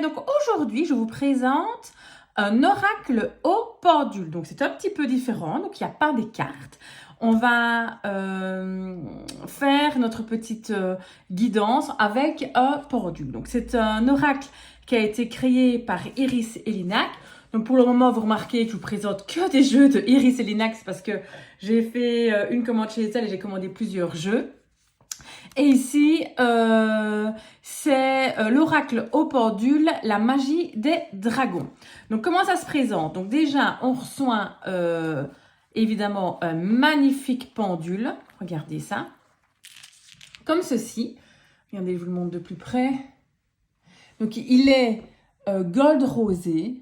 donc aujourd'hui je vous présente un oracle au pendule. Donc c'est un petit peu différent, donc il n'y a pas des cartes. On va faire notre petite guidance avec un pendule. Donc c'est un oracle qui a été créé par Iris Elinak. Donc pour le moment, vous remarquez que je vous présente que des jeux de Iris Elinak, c'est parce que j'ai fait une commande chez elle et j'ai commandé plusieurs jeux. Et ici, c'est l'oracle au pendule, la magie des dragons. Donc comment ça se présente? Donc déjà, on reçoit évidemment un magnifique pendule. Regardez ça. Comme ceci. Regardez, je vous le montre de plus près. Donc il est gold rosé.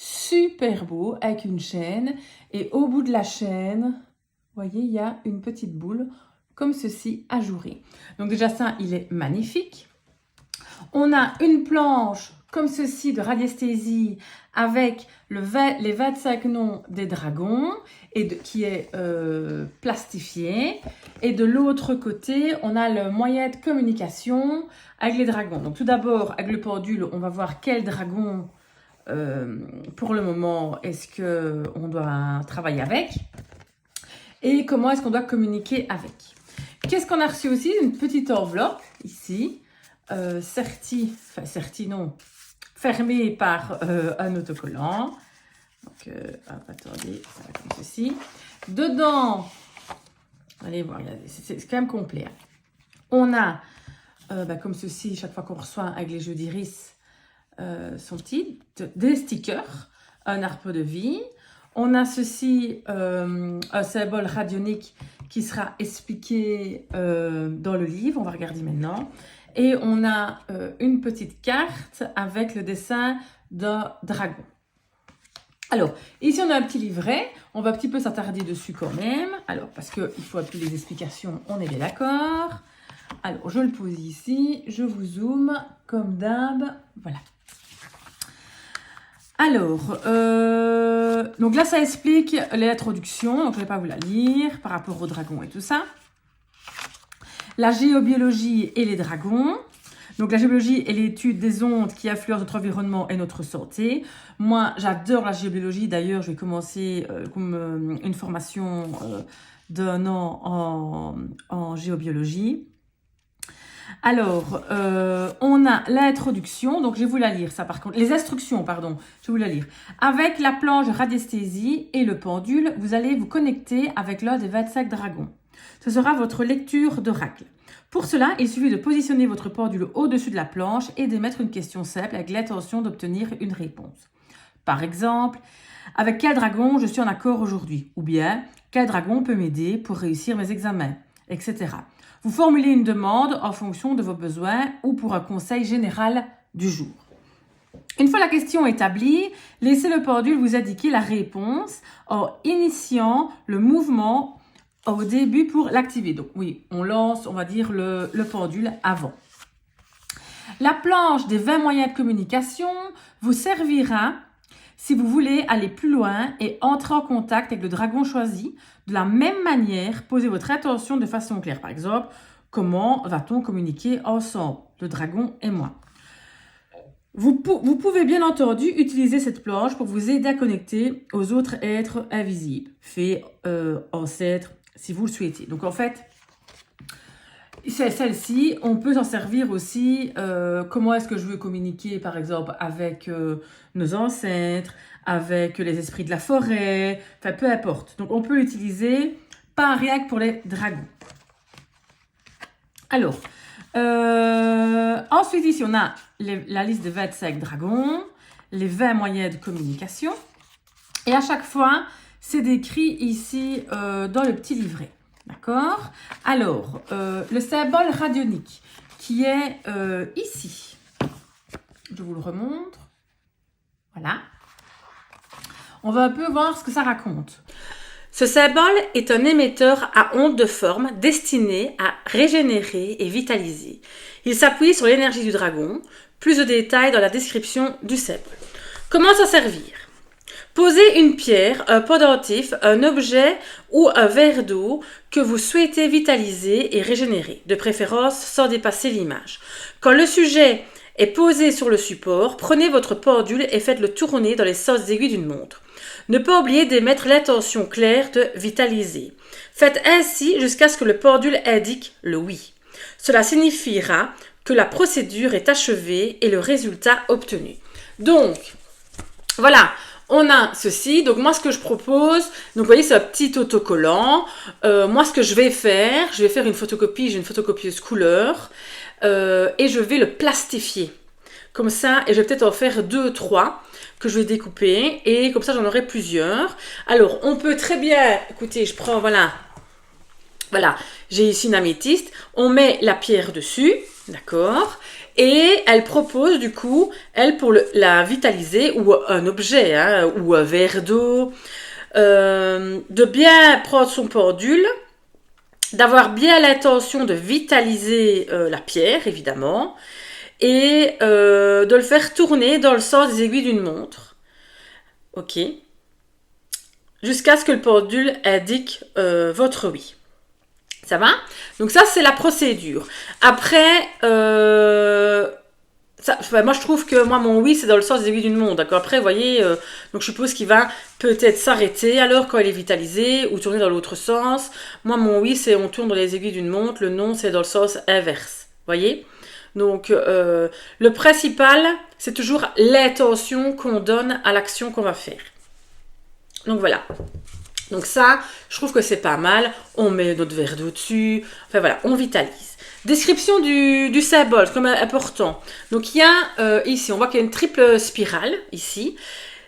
Super beau, avec une chaîne. Et au bout de la chaîne, vous voyez, il y a une petite boule comme ceci ajourée. Donc déjà ça, il est magnifique. On a une planche comme ceci de radiesthésie avec les 25 noms des dragons qui est plastifié. Et de l'autre côté, on a le moyen de communication avec les dragons. Donc tout d'abord, avec le pendule, on va voir quel dragon pour le moment est-ce qu'on doit travailler avec et comment est-ce qu'on doit communiquer avec. Qu'est-ce qu'on a reçu aussi? Une petite enveloppe ici, fermée par un autocollant. Donc, attendez, ça va comme ceci. Dedans, allez voir, c'est quand même complet. Hein. On a, comme ceci, chaque fois qu'on reçoit avec les jeux d'Iris, son petit, des stickers, un arbre de vie. On a ceci, un symbole radionique qui sera expliqué dans le livre. On va regarder maintenant. Et on a une petite carte avec le dessin d'un dragon. Alors, ici on a un petit livret. On va un petit peu s'attarder dessus quand même. Alors, parce qu'il faut un peu les explications, on est bien d'accord. Alors, je le pose ici. Je vous zoome comme d'hab. Voilà. Alors, donc là, ça explique l'introduction. Donc, je ne vais pas vous la lire par rapport aux dragons et tout ça. La géobiologie et les dragons. Donc, la géobiologie est l'étude des ondes qui influencent notre environnement et notre santé. Moi, j'adore la géobiologie. D'ailleurs, je vais commencer une formation d'1 an en géobiologie. Alors, on a l'introduction, donc je vais vous la lire, ça par contre, les instructions, pardon, je vais vous la lire. Avec la planche radiesthésie et le pendule, vous allez vous connecter avec l'un des 25 dragons. Ce sera votre lecture d'oracle. Pour cela, il suffit de positionner votre pendule au-dessus de la planche et d'émettre une question simple avec l'intention d'obtenir une réponse. Par exemple, avec quel dragon je suis en accord aujourd'hui? Ou bien, quel dragon peut m'aider pour réussir mes examens, etc. Vous formulez une demande en fonction de vos besoins ou pour un conseil général du jour. Une fois la question établie, laissez le pendule vous indiquer la réponse en initiant le mouvement au début pour l'activer. Donc oui, on lance, on va dire, le pendule avant. La planche des 20 moyens de communication vous servira si vous voulez aller plus loin et entrer en contact avec le dragon choisi. De la même manière, posez votre attention de façon claire. Par exemple, comment va-t-on communiquer ensemble, le dragon et moi? Vous pouvez bien entendu utiliser cette planche pour vous aider à connecter aux autres êtres invisibles, fées, ancêtres, si vous le souhaitez. Donc en fait, celle-ci, on peut s'en servir aussi. Comment est-ce que je veux communiquer, par exemple, avec nos ancêtres, avec les esprits de la forêt, enfin peu importe. Donc on peut l'utiliser, pas rien que pour les dragons. Alors, ensuite ici on a la liste de 25 dragons, les 20 moyens de communication. Et à chaque fois, c'est décrit ici dans le petit livret. D'accord? Alors, le symbole radionique qui est ici. Je vous le remontre. Voilà. On va un peu voir ce que ça raconte. Ce symbole est un émetteur à ondes de forme destiné à régénérer et vitaliser. Il s'appuie sur l'énergie du dragon. Plus de détails dans la description du symbole. Comment s'en servir? Posez une pierre, un pendentif, un objet ou un verre d'eau que vous souhaitez vitaliser et régénérer, de préférence sans dépasser l'image. Quand le sujet est posé sur le support, prenez votre pendule et faites-le tourner dans les sens aiguilles d'une montre. Ne pas oublier d'émettre l'intention claire de vitaliser. Faites ainsi jusqu'à ce que le pendule indique le oui. Cela signifiera que la procédure est achevée et le résultat obtenu. Donc, voilà, on a ceci. Donc, moi, ce que je propose, donc vous voyez, c'est un petit autocollant. Moi, ce que je vais faire une photocopie, j'ai une photocopieuse couleur, et je vais le plastifier. Comme ça, et je vais peut-être en faire 2, 3 que je vais découper, et comme ça, j'en aurai plusieurs. Alors, on peut très bien, écoutez, je prends, voilà, j'ai ici une améthyste, on met la pierre dessus, d'accord, et elle propose du coup, elle pour la vitaliser, ou un objet, hein, ou un verre d'eau, de bien prendre son pendule, d'avoir bien l'intention de vitaliser la pierre, évidemment, et de le faire tourner dans le sens des aiguilles d'une montre. Ok. Jusqu'à ce que le pendule indique votre oui. Ça va? Donc ça, c'est la procédure. Après, moi je trouve que mon oui, c'est dans le sens des aiguilles d'une montre. D'accord? Après, vous voyez, donc je suppose qu'il va peut-être s'arrêter alors quand elle est vitalisée ou tourner dans l'autre sens. Moi, mon oui, c'est on tourne dans les aiguilles d'une montre. Le non, c'est dans le sens inverse. Voyez? Donc, le principal, c'est toujours l'intention qu'on donne à l'action qu'on va faire. Donc, voilà. Donc ça, je trouve que c'est pas mal. On met notre verre d'eau dessus. Enfin, voilà, on vitalise. Description du symbole, c'est quand même important. Donc, il y a ici, on voit qu'il y a une triple spirale, ici.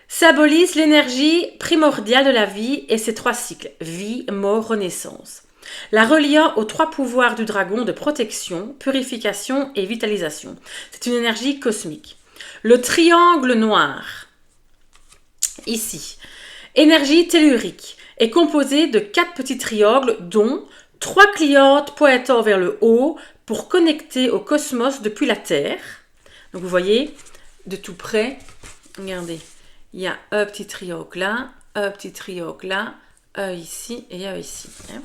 Symbolise l'énergie primordiale de la vie et ses 3 cycles. Vie, mort, renaissance. La reliant aux 3 pouvoirs du dragon de protection, purification et vitalisation. C'est une énergie cosmique. Le triangle noir, ici, énergie tellurique, est composé de 4 petits triangles dont 3 clientes pointant vers le haut pour connecter au cosmos depuis la Terre. Donc vous voyez, de tout près, regardez, il y a un petit triangle là, un petit triangle là, un ici et un ici. Hein.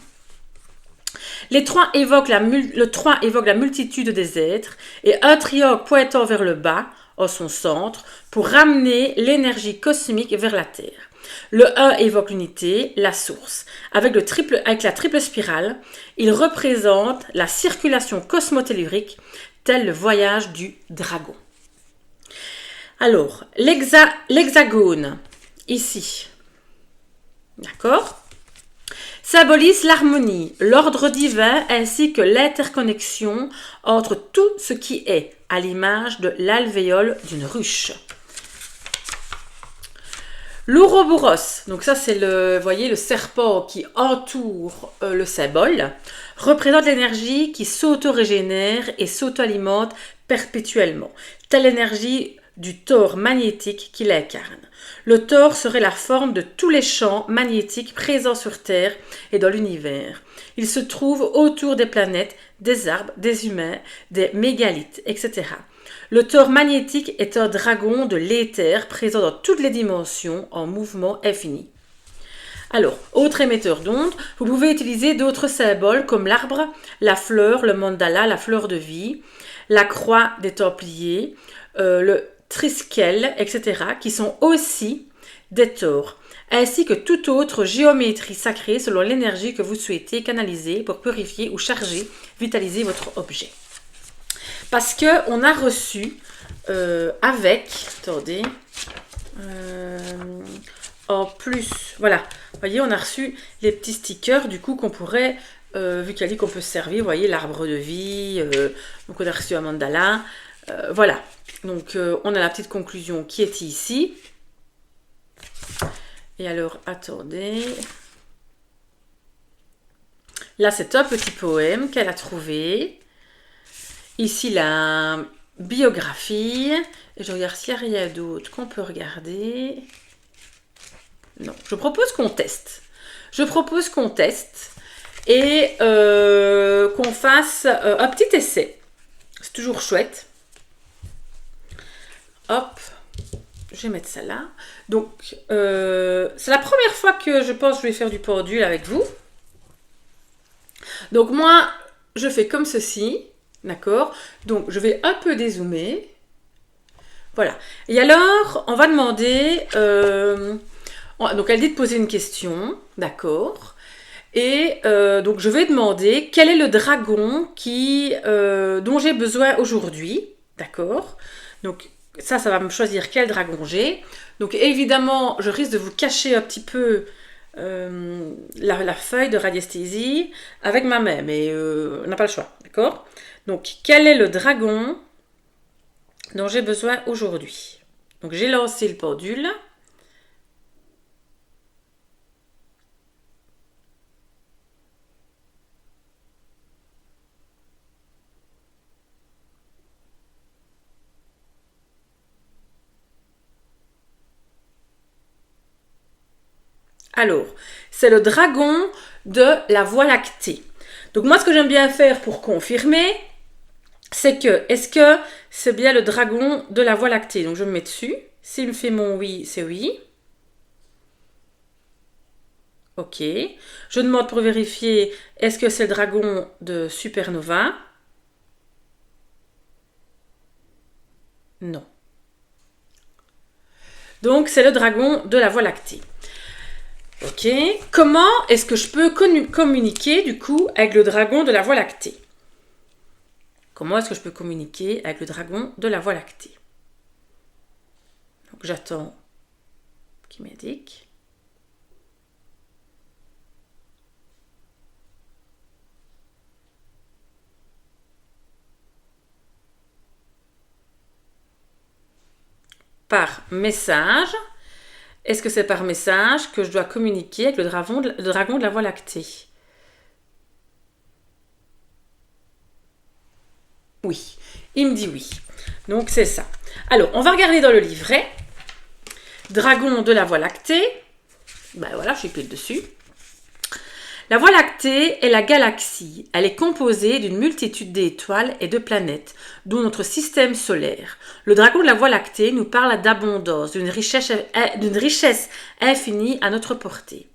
Le 3 évoque la multitude des êtres et un triangle pointant vers le bas, en son centre, pour ramener l'énergie cosmique vers la Terre. Le 1 évoque l'unité, la source. Avec la triple spirale, il représente la circulation cosmotellurique, tel le voyage du dragon. Alors, l'hexagone, ici, d'accord, symbolise l'harmonie, l'ordre divin ainsi que l'interconnexion entre tout ce qui est, à l'image de l'alvéole d'une ruche. L'ouroboros, donc ça c'est le serpent qui entoure le symbole, représente l'énergie qui s'auto-régénère et s'auto-alimente perpétuellement, telle l'énergie du tore magnétique qui l'incarne. Le tore serait la forme de tous les champs magnétiques présents sur Terre et dans l'univers. Il se trouve autour des planètes, des arbres, des humains, des mégalithes, etc. Le tore magnétique est un dragon de l'éther présent dans toutes les dimensions en mouvement infini. Alors, autre émetteur d'ondes, vous pouvez utiliser d'autres symboles comme l'arbre, la fleur, le mandala, la fleur de vie, la croix des Templiers, le triskel, etc., qui sont aussi des tores, ainsi que toute autre géométrie sacrée selon l'énergie que vous souhaitez canaliser pour purifier ou charger, vitaliser votre objet. Parce qu'on a reçu en plus, voilà, vous voyez, on a reçu les petits stickers du coup qu'on pourrait, vu qu'il a dit qu'on peut se servir, vous voyez, l'arbre de vie, donc on a reçu un mandala, voilà, donc on a la petite conclusion qui est ici. Et alors, attendez, là c'est un petit poème qu'elle a trouvé. Ici, la biographie. Et je regarde s'il n'y a rien d'autre qu'on peut regarder. Non, je propose qu'on teste. Et qu'on fasse un petit essai. C'est toujours chouette. Hop, je vais mettre ça là. Donc, c'est la première fois que je pense que je vais faire du pendule avec vous. Donc moi, je fais comme ceci. D'accord? Donc, je vais un peu dézoomer. Voilà. Et alors, on va demander... donc, elle dit de poser une question, d'accord. Et donc, je vais demander quel est le dragon dont j'ai besoin aujourd'hui, d'accord. Donc, ça va me choisir quel dragon j'ai. Donc, évidemment, je risque de vous cacher un petit peu la feuille de radiesthésie avec ma main, mais on n'a pas le choix, d'accord. Donc, quel est le dragon dont j'ai besoin aujourd'hui? Donc, j'ai lancé le pendule. Alors, c'est le dragon de la Voie lactée. Donc, moi, ce que j'aime bien faire pour confirmer, c'est que, est-ce que c'est bien le dragon de la Voie lactée? Donc, je me mets dessus. S'il me fait mon oui, c'est oui. Ok. Je demande pour vérifier, est-ce que c'est le dragon de Supernova? Non. Donc, c'est le dragon de la Voie lactée. Ok. Comment est-ce que je peux communiquer, du coup, avec le dragon de la Voie lactée? Comment est-ce que je peux communiquer avec le dragon de la Voie lactée? Donc, j'attends qu'il m'indique. Par message. Est-ce que c'est par message que je dois communiquer avec le dragon de la Voie lactée? Oui, il me dit oui. Donc c'est ça. Alors, on va regarder dans le livret. Dragon de la Voie lactée. Ben voilà, je suis pile dessus. La Voie lactée est la galaxie. Elle est composée d'une multitude d'étoiles et de planètes, dont notre système solaire. Le dragon de la Voie lactée nous parle d'abondance, d'une richesse infinie à notre portée.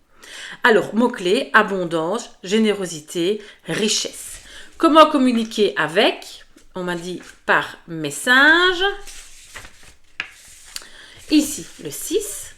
Alors, mots-clés, abondance, générosité, richesse. Comment communiquer avec? On m'a dit par message. Ici, le 6.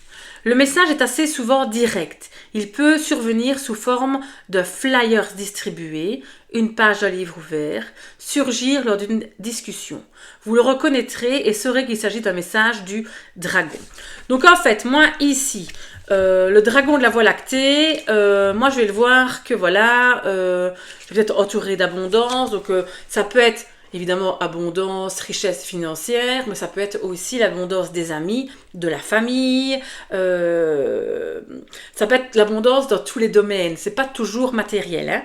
Le message est assez souvent direct. Il peut survenir sous forme de flyers distribués, une page d'un livre ouvert, surgir lors d'une discussion. Vous le reconnaîtrez et saurez qu'il s'agit d'un message du dragon. Donc en fait, moi ici, le dragon de la Voie lactée, moi je vais le voir que voilà, je vais être entourée d'abondance, donc ça peut être évidemment abondance, richesse financière, mais ça peut être aussi l'abondance des amis, de la famille, ça peut être l'abondance dans tous les domaines, c'est pas toujours matériel. Hein.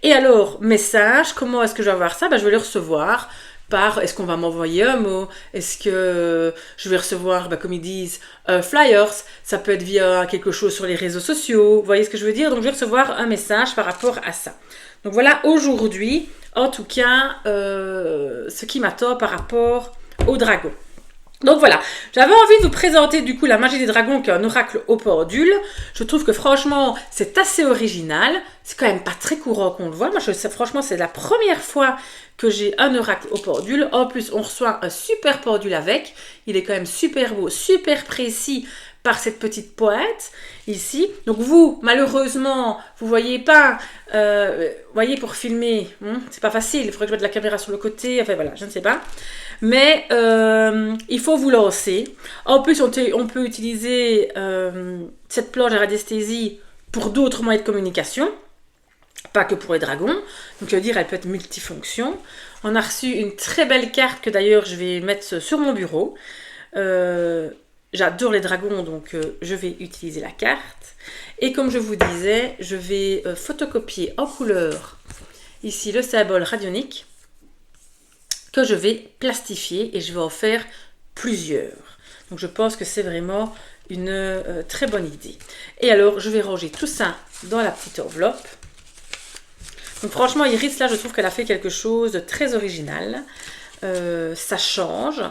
Et alors, message, comment est-ce que je vais avoir ça? Je vais le recevoir par, est-ce qu'on va m'envoyer un mot? Est-ce que je vais recevoir, comme ils disent, flyers? Ça peut être via quelque chose sur les réseaux sociaux, vous voyez ce que je veux dire? Donc je vais recevoir un message par rapport à ça. Donc voilà, aujourd'hui, en tout cas, ce qui m'attend par rapport au dragon. Donc voilà, j'avais envie de vous présenter du coup la magie des dragons qui est un oracle au pendule. Je trouve que franchement, c'est assez original. C'est quand même pas très courant qu'on le voit. Moi, franchement, c'est la première fois que j'ai un oracle au pendule. En plus, on reçoit un super pendule avec. Il est quand même super beau, super précis par cette petite pointe ici. Donc vous, malheureusement, vous voyez pas, voyez pour filmer, c'est pas facile. Il faudrait que je mette la caméra sur le côté. Enfin voilà, je ne sais pas. Mais il faut vous lancer. En plus, on peut utiliser cette planche à radiesthésie pour d'autres moyens de communication, pas que pour les dragons. Donc, je veux dire, elle peut être multifonction. On a reçu une très belle carte que d'ailleurs, je vais mettre sur mon bureau. J'adore les dragons, donc je vais utiliser la carte. Et comme je vous disais, je vais photocopier en couleur ici le symbole radionique que je vais plastifier et je vais en faire plusieurs. Donc je pense que c'est vraiment une très bonne idée. Et alors je vais ranger tout ça dans la petite enveloppe. Donc franchement Iris là je trouve qu'elle a fait quelque chose de très original. Ça change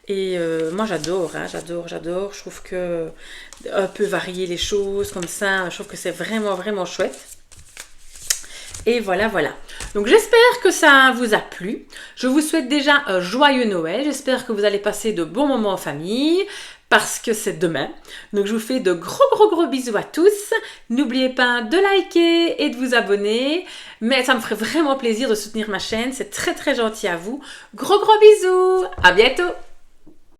et moi j'adore, hein, j'adore. Je trouve que un peu varier les choses comme ça, je trouve que c'est vraiment chouette. Et voilà. Donc j'espère que ça vous a plu. Je vous souhaite déjà un joyeux Noël. J'espère que vous allez passer de bons moments en famille parce que c'est demain. Donc je vous fais de gros bisous à tous. N'oubliez pas de liker et de vous abonner. Mais ça me ferait vraiment plaisir de soutenir ma chaîne. C'est très gentil à vous. Gros bisous. À bientôt.